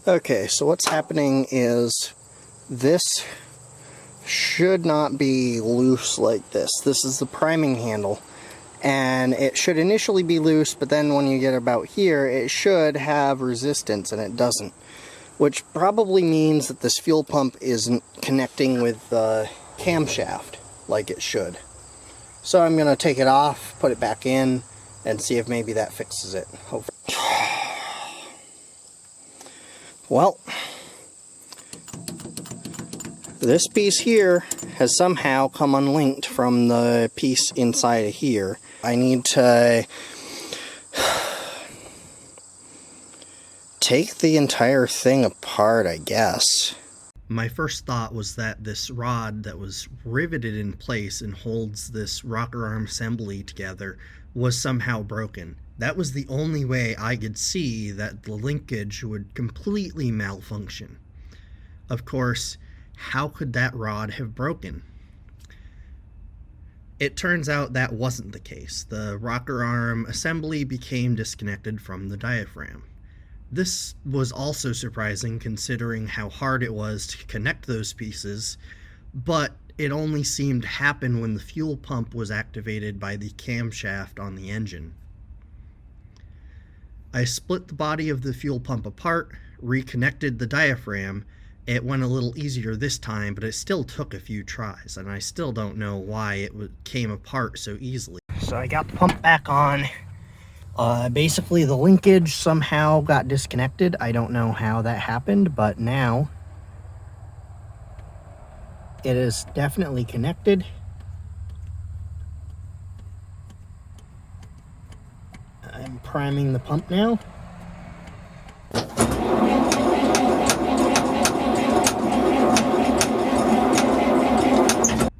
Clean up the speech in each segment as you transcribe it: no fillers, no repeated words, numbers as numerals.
Okay, so what's happening is this should not be loose like this. This is the priming handle, and it should initially be loose, but then when you get about here, it should have resistance, and it doesn't. Which probably means that this fuel pump isn't connecting with the camshaft like it should. So I'm going to take it off, put it back in, and see if maybe that fixes it. Hopefully. Well, this piece here has somehow come unlinked from the piece inside of here. I need to take the entire thing apart, I guess. My first thought was that this rod that was riveted in place and holds this rocker arm assembly together was somehow broken. That was the only way I could see that the linkage would completely malfunction. Of course, how could that rod have broken? It turns out that wasn't the case. The rocker arm assembly became disconnected from the diaphragm. This was also surprising considering how hard it was to connect those pieces, but it only seemed to happen when the fuel pump was activated by the camshaft on the engine. I split the body of the fuel pump apart, reconnected the diaphragm. It went a little easier this time, but it still took a few tries, and I still don't know why it came apart so easily. So I got the pump back on. Basically the linkage somehow got disconnected. I don't know how that happened, but now it is definitely connected. I'm priming the pump now.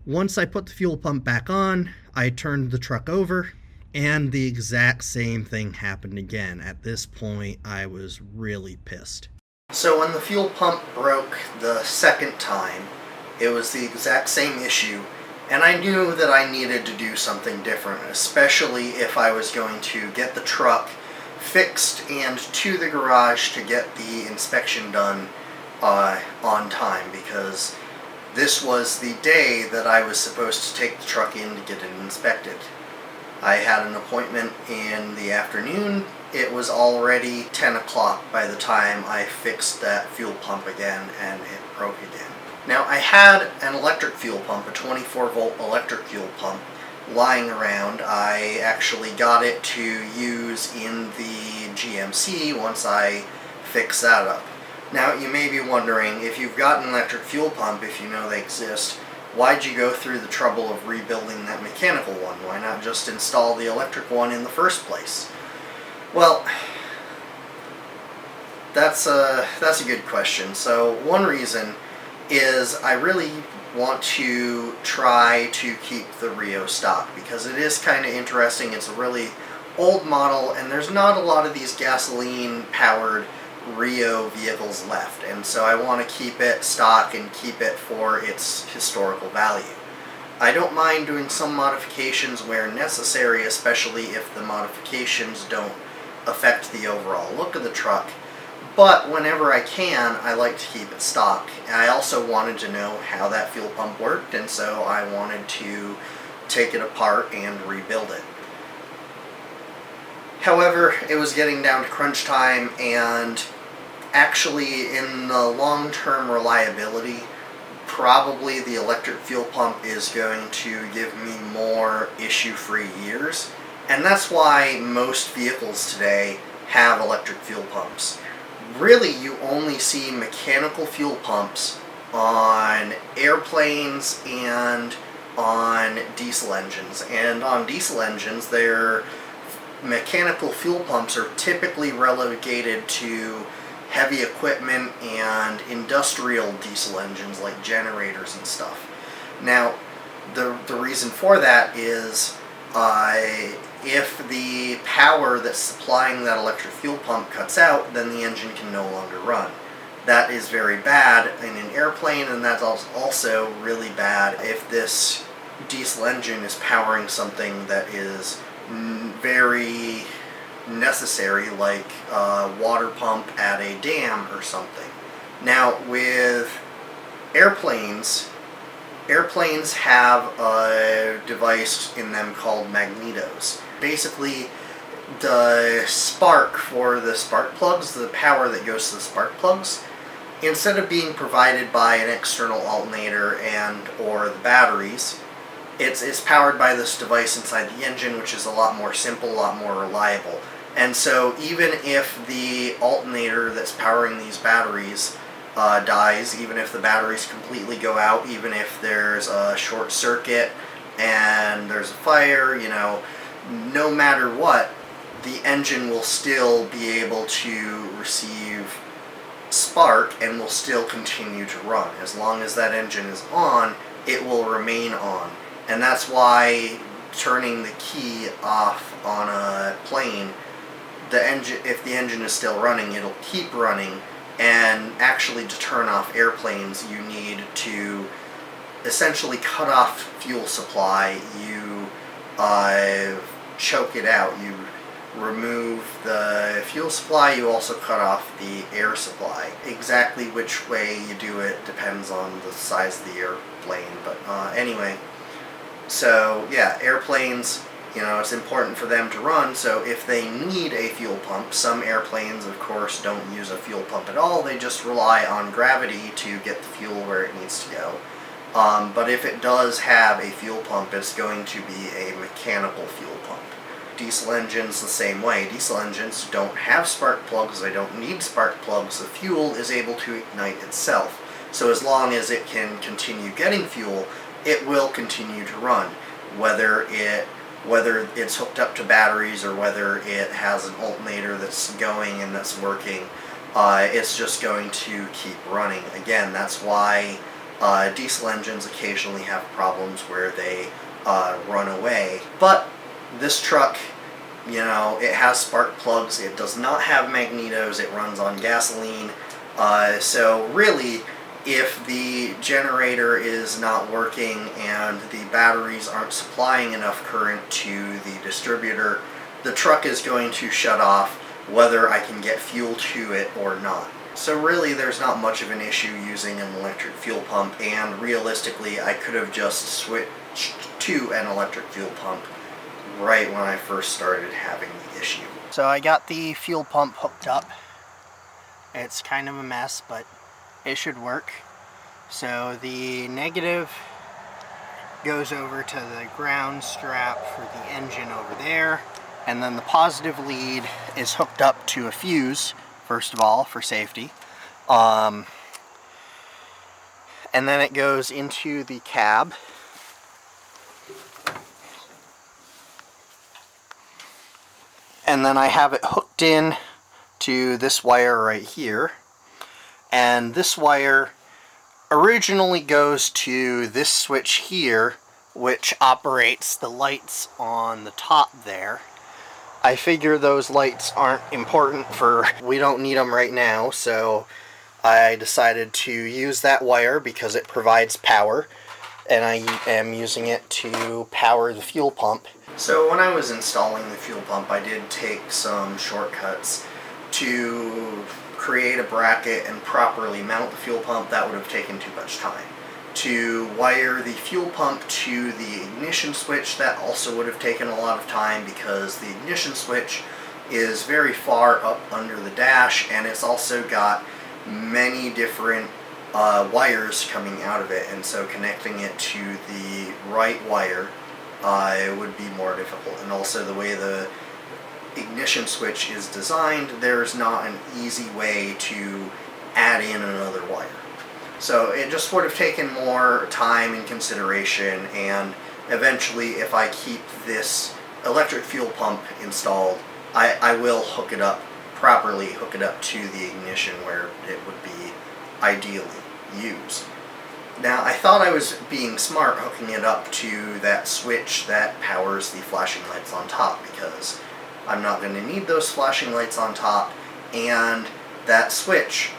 Once I put the fuel pump back on, I turned the truck over, and the exact same thing happened again. At this point, I was really pissed. So when the fuel pump broke the second time, it was the exact same issue, and I knew that I needed to do something different, especially if I was going to get the truck fixed and to the garage to get the inspection done on time, because this was the day that I was supposed to take the truck in to get it inspected. I had an appointment in the afternoon. It was already 10 o'clock by the time I fixed that fuel pump again, and it broke again. Now, I had an electric fuel pump, a 24-volt electric fuel pump, lying around. I actually got it to use in the GMC once I fixed that up. Now, you may be wondering, if you've got an electric fuel pump, if you know they exist, why'd you go through the trouble of rebuilding that mechanical one? Why not just install the electric one in the first place? Well, that's a good question. So one reason is I really want to try to keep the REO stock, because it is kind of interesting. It's a really old model, and there's not a lot of these gasoline-powered REO vehicles left, and so I want to keep it stock and keep it for its historical value. I don't mind doing some modifications where necessary, especially if the modifications don't affect the overall look of the truck, but whenever I can, I like to keep it stock. I also wanted to know how that fuel pump worked, and so I wanted to take it apart and rebuild it. However, it was getting down to crunch time, and actually in the long-term reliability, probably the electric fuel pump is going to give me more issue-free years, and that's why most vehicles today have electric fuel pumps. Really, you only see mechanical fuel pumps on airplanes and on diesel engines, and on diesel engines, they're mechanical fuel pumps are typically relegated to heavy equipment and industrial diesel engines like generators and stuff. Now, the reason for that is if the power that's supplying that electric fuel pump cuts out, then the engine can no longer run. That is very bad in an airplane, and that's also really bad if this diesel engine is powering something that is very necessary, like a water pump at a dam or something. Now with airplanes have a device in them called magnetos. Basically, the spark for the spark plugs, the power that goes to the spark plugs, instead of being provided by an external alternator and or the batteries, it's powered by this device inside the engine, which is a lot more simple, a lot more reliable. And so even if the alternator that's powering these batteries dies, even if the batteries completely go out, even if there's a short circuit and there's a fire, no matter what, the engine will still be able to receive spark and will still continue to run. As long as that engine is on, it will remain on. And that's why turning the key off on a plane, if the engine is still running, it'll keep running. And actually, to turn off airplanes, you need to essentially cut off fuel supply. You choke it out. You remove the fuel supply. You also cut off the air supply. Exactly which way you do it depends on the size of the airplane. But anyway, so yeah, airplanes, it's important for them to run, so if they need a fuel pump, some airplanes, of course, don't use a fuel pump at all. They just rely on gravity to get the fuel where it needs to go. But if it does have a fuel pump, it's going to be a mechanical fuel pump. Diesel engines the same way. Diesel engines don't have spark plugs. They don't need spark plugs. The fuel is able to ignite itself. So as long as it can continue getting fuel, it will continue to run, whether it's hooked up to batteries or whether it has an alternator that's going and that's working. It's just going to keep running. Again, that's why diesel engines occasionally have problems where they run away. But this truck, it has spark plugs. It does not have magnetos. It runs on gasoline. So really, if the generator is not working and the batteries aren't supplying enough current to the distributor, the truck is going to shut off whether I can get fuel to it or not. So really, there's not much of an issue using an electric fuel pump, and realistically, I could have just switched to an electric fuel pump right when I first started having the issue. So I got the fuel pump hooked up. It's kind of a mess, but it should work. So the negative goes over to the ground strap for the engine over there, and then the positive lead is hooked up to a fuse, first of all, for safety. And then it goes into the cab. And then I have it hooked in to this wire right here. And this wire originally goes to this switch here, which operates the lights on the top there. I figure those lights aren't important we don't need them right now, so I decided to use that wire because it provides power, and I am using it to power the fuel pump. So when I was installing the fuel pump, I did take some shortcuts to create a bracket and properly mount the fuel pump. That would have taken too much time. To wire the fuel pump to the ignition switch, that also would have taken a lot of time because the ignition switch is very far up under the dash, and it's also got many different wires coming out of it, and so connecting it to the right wire it would be more difficult. And also the way the ignition switch is designed, there's not an easy way to add in another wire. So it just would have taken more time and consideration, and eventually, if I keep this electric fuel pump installed, I will hook it up properly, hook it up to the ignition where it would be ideally used. Now, I thought I was being smart hooking it up to that switch that powers the flashing lights on top, because I'm not going to need those flashing lights on top, and that switch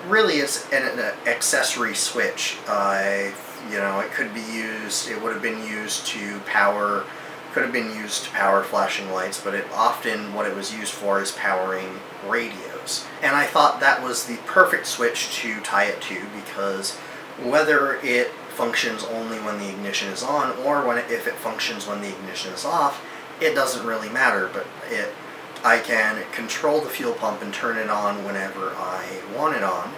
really is an accessory switch. It could be used, it would have been used to power Could have been used to power flashing lights, but what it was used for is powering radios. And I thought that was the perfect switch to tie it to, because whether it functions only when the ignition is on or if it functions when the ignition is off, it doesn't really matter. But I can control the fuel pump and turn it on whenever I want it on.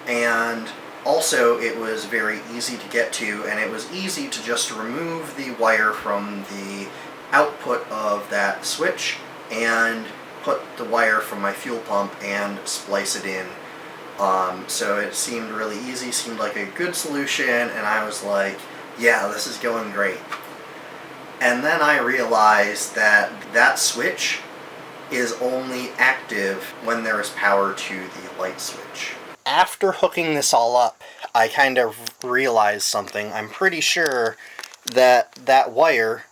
And also, it was very easy to get to, and it was easy to just remove the wire from the output of that switch and put the wire from my fuel pump and splice it in. So it seemed really easy, seemed like a good solution, and I was like, yeah, this is going great. And then I realized that that switch is only active when there is power to the light switch. After hooking this all up, I kind of realized something. I'm pretty sure that that wire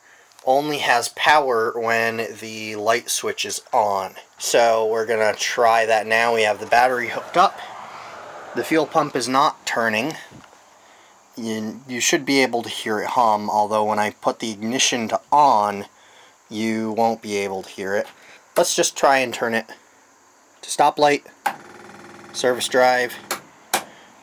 only has power when the light switch is on. So we're going to try that now. We have the battery hooked up. The fuel pump is not turning. You should be able to hear it hum, although when I put the ignition to on, you won't be able to hear it. Let's just try and turn it to stoplight. Service drive.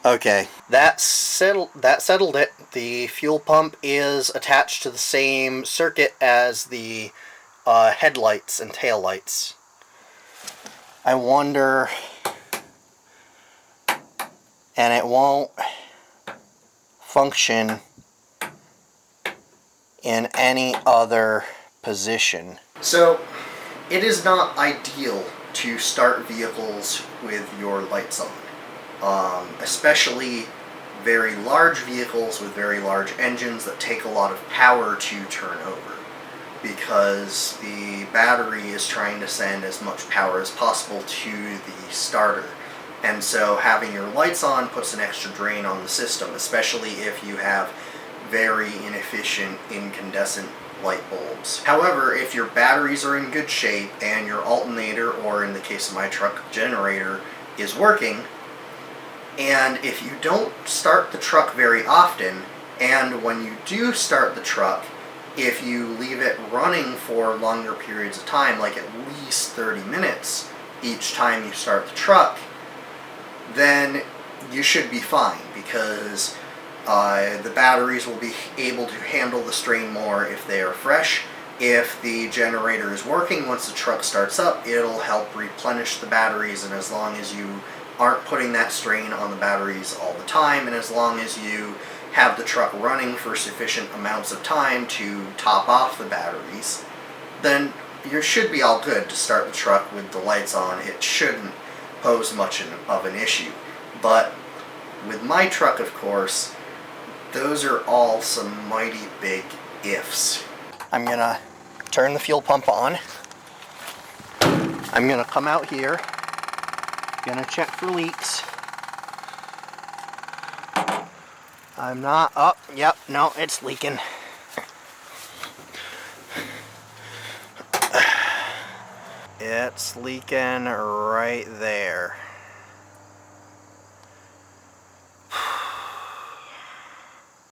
Okay, that settled it. The fuel pump is attached to the same circuit as the headlights and taillights. I wonder, and it won't function in any other position. So, it is not ideal to start vehicles with your lights on, especially very large vehicles with very large engines that take a lot of power to turn over, because the battery is trying to send as much power as possible to the starter. And so having your lights on puts an extra drain on the system, especially if you have very inefficient incandescent light bulbs. However, if your batteries are in good shape and your alternator, or in the case of my truck, generator, is working, and if you don't start the truck very often, and when you do start the truck, if you leave it running for longer periods of time, like at least 30 minutes each time you start the truck, then you should be fine, because the batteries will be able to handle the strain more if they are fresh. If the generator is working, once the truck starts up, it'll help replenish the batteries, and as long as you aren't putting that strain on the batteries all the time, and as long as you have the truck running for sufficient amounts of time to top off the batteries, then you should be all good to start the truck with the lights on. It shouldn't pose much of an issue. But with my truck, of course, those are all some mighty big ifs. I'm gonna turn the fuel pump on. I'm gonna come out here, gonna check for leaks. I'm not, oh, yep, no, it's leaking. It's leaking right there.